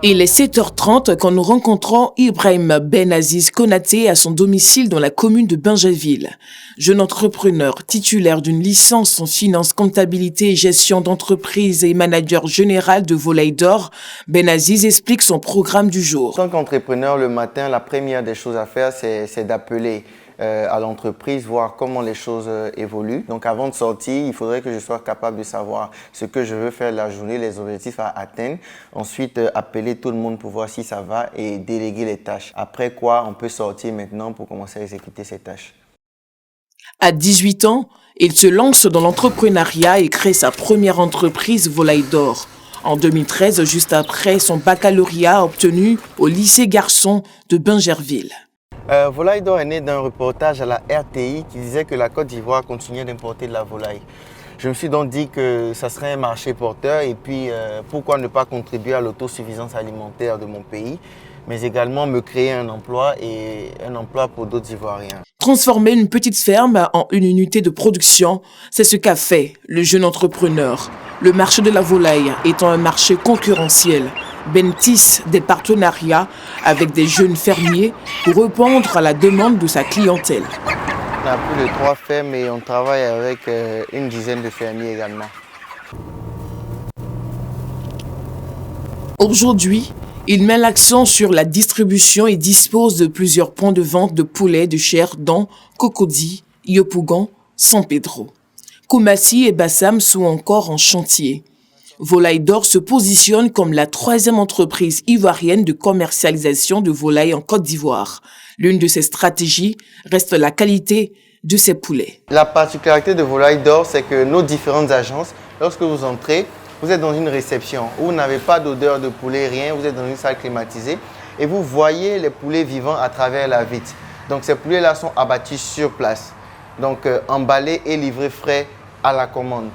Il est 7h30 quand nous rencontrons Ibrahim Benaziz Konaté à son domicile dans la commune de Bingerville. Jeune entrepreneur titulaire d'une licence en finance, comptabilité et gestion d'entreprise et manager général de Volaille d'Or, Benaziz explique son programme du jour. En tant qu'entrepreneur, le matin, la première des choses à faire, c'est d'appeler à l'entreprise, voir comment les choses évoluent. Donc avant de sortir, il faudrait que je sois capable de savoir ce que je veux faire la journée, les objectifs à atteindre. Ensuite, appeler tout le monde pour voir si ça va et déléguer les tâches. Après quoi, on peut sortir maintenant pour commencer à exécuter ces tâches. À 18 ans, il se lance dans l'entrepreneuriat et crée sa première entreprise Volaille d'Or. En 2013, juste après son baccalauréat obtenu au lycée Garçon de Bingerville. Volaille d'Or est né d'un reportage à la RTI qui disait que la Côte d'Ivoire continuait d'importer de la volaille. Je me suis donc dit que ça serait un marché porteur et puis pourquoi ne pas contribuer à l'autosuffisance alimentaire de mon pays, mais également me créer un emploi et un emploi pour d'autres Ivoiriens. Transformer une petite ferme en une unité de production, c'est ce qu'a fait le jeune entrepreneur. Le marché de la volaille étant un marché concurrentiel, Ben tisse des partenariats avec des jeunes fermiers pour répondre à la demande de sa clientèle. On a plus de 3 fermes et on travaille avec une dizaine de fermiers également. Aujourd'hui, il met l'accent sur la distribution et dispose de plusieurs points de vente de poulets de chair dont Cocody, Yopougon, San Pedro. Koumassi et Bassam sont encore en chantier. Volaille d'Or se positionne comme la 3e entreprise ivoirienne de commercialisation de volaille en Côte d'Ivoire. L'une de ses stratégies reste la qualité de ses poulets. La particularité de Volaille d'Or, c'est que nos différentes agences, lorsque vous entrez, vous êtes dans une réception où vous n'avez pas d'odeur de poulet, rien, vous êtes dans une salle climatisée et vous voyez les poulets vivants à travers la vitre. Donc ces poulets-là sont abattus sur place, donc emballés et livrés frais à la commande.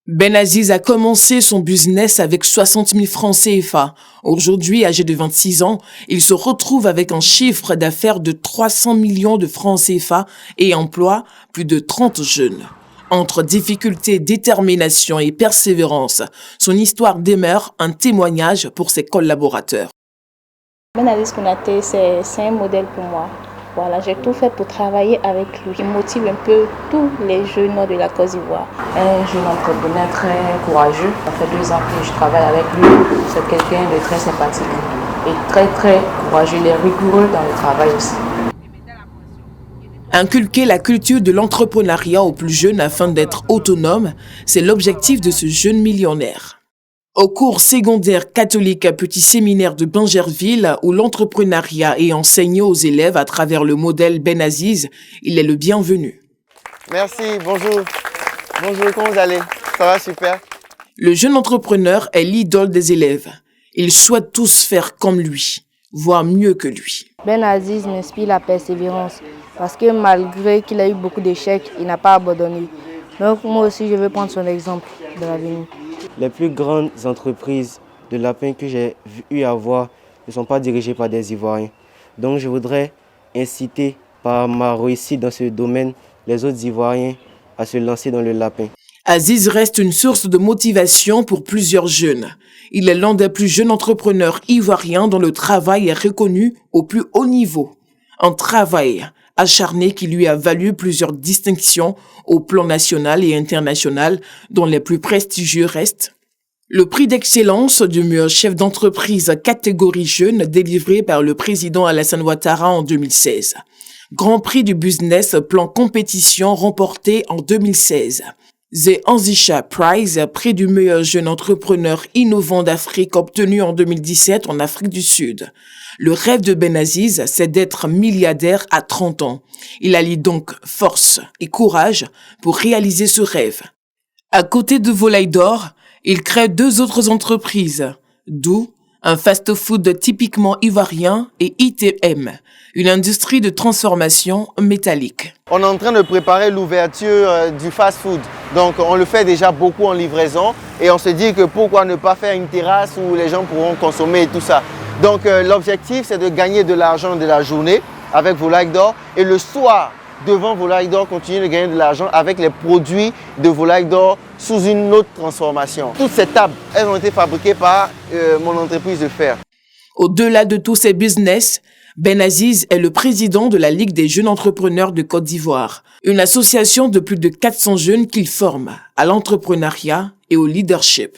Benaziz a commencé son business avec 60 000 francs CFA. Aujourd'hui, âgé de 26 ans, il se retrouve avec un chiffre d'affaires de 300 millions de francs CFA et emploie plus de 30 jeunes. Entre difficultés, détermination et persévérance, son histoire demeure un témoignage pour ses collaborateurs. Benaziz Konaté, c'est un modèle pour moi. Voilà, j'ai tout fait pour travailler avec lui. Il motive un peu tous les jeunes de la Côte d'Ivoire. Un jeune entrepreneur très courageux. Ça fait 2 ans que je travaille avec lui. C'est quelqu'un de très sympathique et très courageux. Il est rigoureux dans le travail aussi. Inculquer la culture de l'entrepreneuriat aux plus jeunes afin d'être autonomes, c'est l'objectif de ce jeune millionnaire. Au cours secondaire catholique à Petit Séminaire de Bingerville, où l'entrepreneuriat est enseigné aux élèves à travers le modèle Benaziz, il est le bienvenu. Merci, bonjour. Bonjour, comment vous allez? Ça va super. Le jeune entrepreneur est l'idole des élèves. Ils souhaitent tous faire comme lui, voire mieux que lui. Benaziz m'inspire la persévérance parce que malgré qu'il a eu beaucoup d'échecs, il n'a pas abandonné. Donc moi aussi, je veux prendre son exemple dans l'avenir. Les plus grandes entreprises de lapins que j'ai eu à voir ne sont pas dirigées par des Ivoiriens. Donc je voudrais inciter par ma réussite dans ce domaine les autres Ivoiriens à se lancer dans le lapin. Aziz reste une source de motivation pour plusieurs jeunes. Il est l'un des plus jeunes entrepreneurs ivoiriens dont le travail est reconnu au plus haut niveau. Un travail acharné qui lui a valu plusieurs distinctions au plan national et international, dont les plus prestigieux restent le prix d'excellence du meilleur chef d'entreprise catégorie jeune délivré par le président Alassane Ouattara en 2016. Grand prix du business plan compétition remporté en 2016. The Anzisha Prize, prix du meilleur jeune entrepreneur innovant d'Afrique obtenu en 2017 en Afrique du Sud. Le rêve de Benaziz, c'est d'être milliardaire à 30 ans. Il allie donc force et courage pour réaliser ce rêve. À côté de Volaille d'Or, il crée 2 autres entreprises, d'où un fast-food typiquement ivoirien et ITM, une industrie de transformation métallique. On est en train de préparer l'ouverture du fast-food. Donc on le fait déjà beaucoup en livraison et on se dit que pourquoi ne pas faire une terrasse où les gens pourront consommer et tout ça. Donc l'objectif, c'est de gagner de l'argent de la journée avec Volaille d'Or et le soir, devant Volaille d'Or, continuer de gagner de l'argent avec les produits de Volaille d'Or sous une autre transformation. Toutes ces tables, elles ont été fabriquées par mon entreprise de fer. Au-delà de tous ces business, Ben Aziz est le président de la Ligue des jeunes entrepreneurs de Côte d'Ivoire, une association de plus de 400 jeunes qu'il forme à l'entrepreneuriat et au leadership.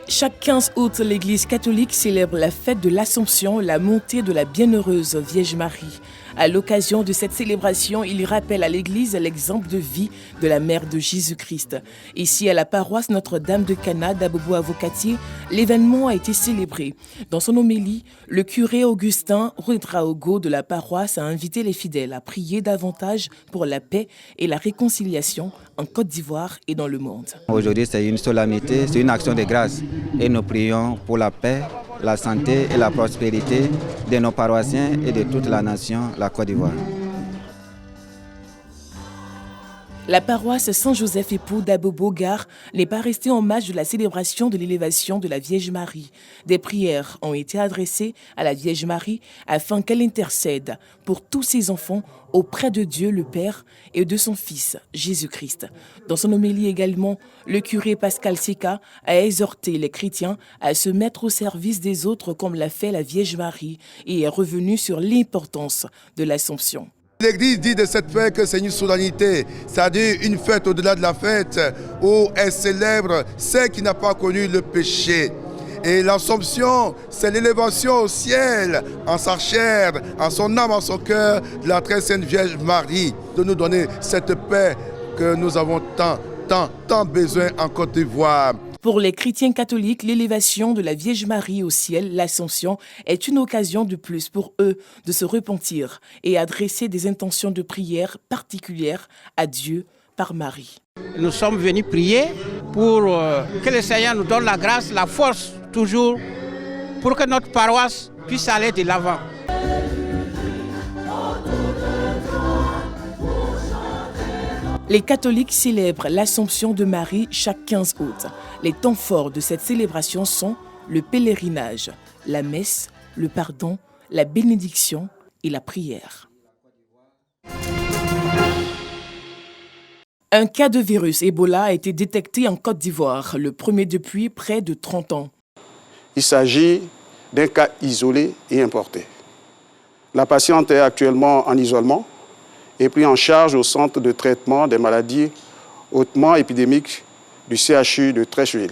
Chaque 15 août, l'Église catholique célèbre la fête de l'Assomption, la montée de la bienheureuse Vierge Marie. À l'occasion de cette célébration, il rappelle à l'Église l'exemple de vie de la mère de Jésus-Christ. Ici, à la paroisse Notre-Dame de Cana d'Abobo-Avocatier, l'événement a été célébré. Dans son homélie, le curé Augustin Rudraogo de la paroisse a invité les fidèles à prier davantage pour la paix et la réconciliation en Côte d'Ivoire et dans le monde. Aujourd'hui, c'est une solennité, c'est une action de grâce et nous prions pour la paix, la santé et la prospérité de nos paroissiens et de toute la nation, la Côte d'Ivoire. La paroisse Saint-Joseph Époux d'Abobo-Gare n'est pas restée en marge de la célébration de l'élévation de la Vierge Marie. Des prières ont été adressées à la Vierge Marie afin qu'elle intercède pour tous ses enfants auprès de Dieu le Père et de son Fils Jésus-Christ. Dans son homélie également, le curé Pascal Seka a exhorté les chrétiens à se mettre au service des autres comme l'a fait la Vierge Marie et est revenu sur l'importance de l'Assomption. L'Église dit de cette fête que c'est une solennité, c'est-à-dire une fête au-delà de la fête où elle célèbre celle qui n'a pas connu le péché. Et l'Assomption, c'est l'élévation au ciel, en sa chair, en son âme, en son cœur, de la très sainte Vierge Marie, de nous donner cette paix que nous avons tant besoin en Côte d'Ivoire. Pour les chrétiens catholiques, l'élévation de la Vierge Marie au ciel, l'Assomption, est une occasion de plus pour eux de se repentir et adresser des intentions de prière particulières à Dieu par Marie. Nous sommes venus prier pour que le Seigneur nous donne la grâce, la force toujours, pour que notre paroisse puisse aller de l'avant. Les catholiques célèbrent l'Assomption de Marie chaque 15 août. Les temps forts de cette célébration sont le pèlerinage, la messe, le pardon, la bénédiction et la prière. Un cas de virus Ebola a été détecté en Côte d'Ivoire, le premier depuis près de 30 ans. Il s'agit d'un cas isolé et importé. La patiente est actuellement en isolement et pris en charge au centre de traitement des maladies hautement épidémiques du CHU de Treichville.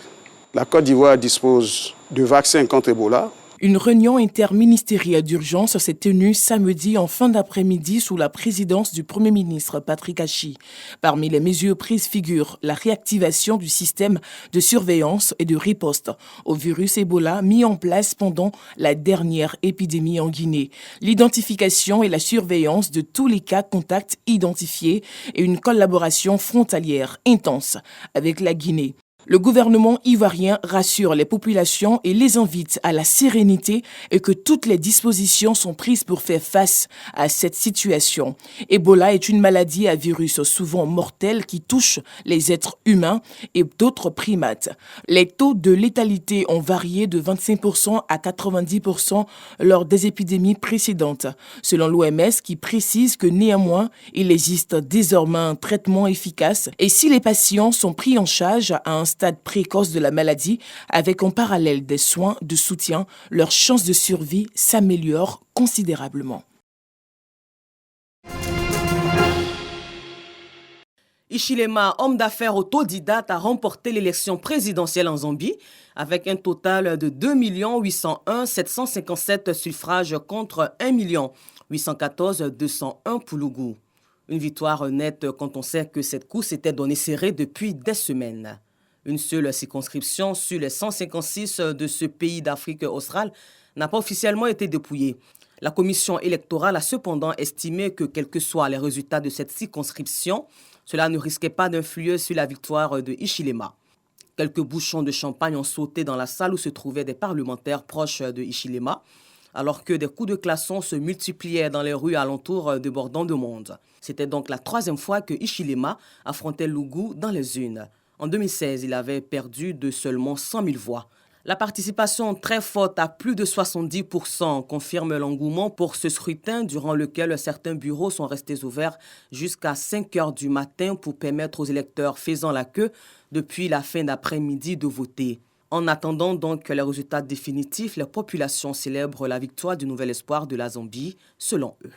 La Côte d'Ivoire dispose de vaccins contre Ebola. Une réunion interministérielle d'urgence s'est tenue samedi en fin d'après-midi sous la présidence du Premier ministre Patrick Achi. Parmi les mesures prises figure la réactivation du système de surveillance et de riposte au virus Ebola mis en place pendant la dernière épidémie en Guinée, l'identification et la surveillance de tous les cas contacts identifiés et une collaboration frontalière intense avec la Guinée. Le gouvernement ivoirien rassure les populations et les invite à la sérénité et que toutes les dispositions sont prises pour faire face à cette situation. Ebola est une maladie à virus souvent mortel qui touche les êtres humains et d'autres primates. Les taux de létalité ont varié de 25% à 90% lors des épidémies précédentes, selon l'OMS qui précise que néanmoins, il existe désormais un traitement efficace et si les patients sont pris en charge à un stade précoce de la maladie, avec en parallèle des soins de soutien, leurs chances de survie s'améliorent considérablement. Hichilema, homme d'affaires autodidacte, a remporté l'élection présidentielle en Zambie avec un total de 2 801 757 suffrages contre 1 814 201 pour Lougou. Une victoire nette quand on sait que cette course était donnée serrée depuis des semaines. Une seule circonscription sur les 156 de ce pays d'Afrique australe n'a pas officiellement été dépouillée. La commission électorale a cependant estimé que, quels que soient les résultats de cette circonscription, cela ne risquait pas d'influer sur la victoire de Hichilema. Quelques bouchons de champagne ont sauté dans la salle où se trouvaient des parlementaires proches de Hichilema, alors que des coups de klaxon se multipliaient dans les rues alentours débordant de monde. C'était donc la troisième fois que Hichilema affrontait Lougou dans les urnes. En 2016, il avait perdu de seulement 100 000 voix. La participation très forte à plus de 70% confirme l'engouement pour ce scrutin durant lequel certains bureaux sont restés ouverts jusqu'à 5 heures du matin pour permettre aux électeurs faisant la queue depuis la fin d'après-midi de voter. En attendant donc les résultats définitifs, les populations célèbrent la victoire du nouvel espoir de la Zambie, selon eux.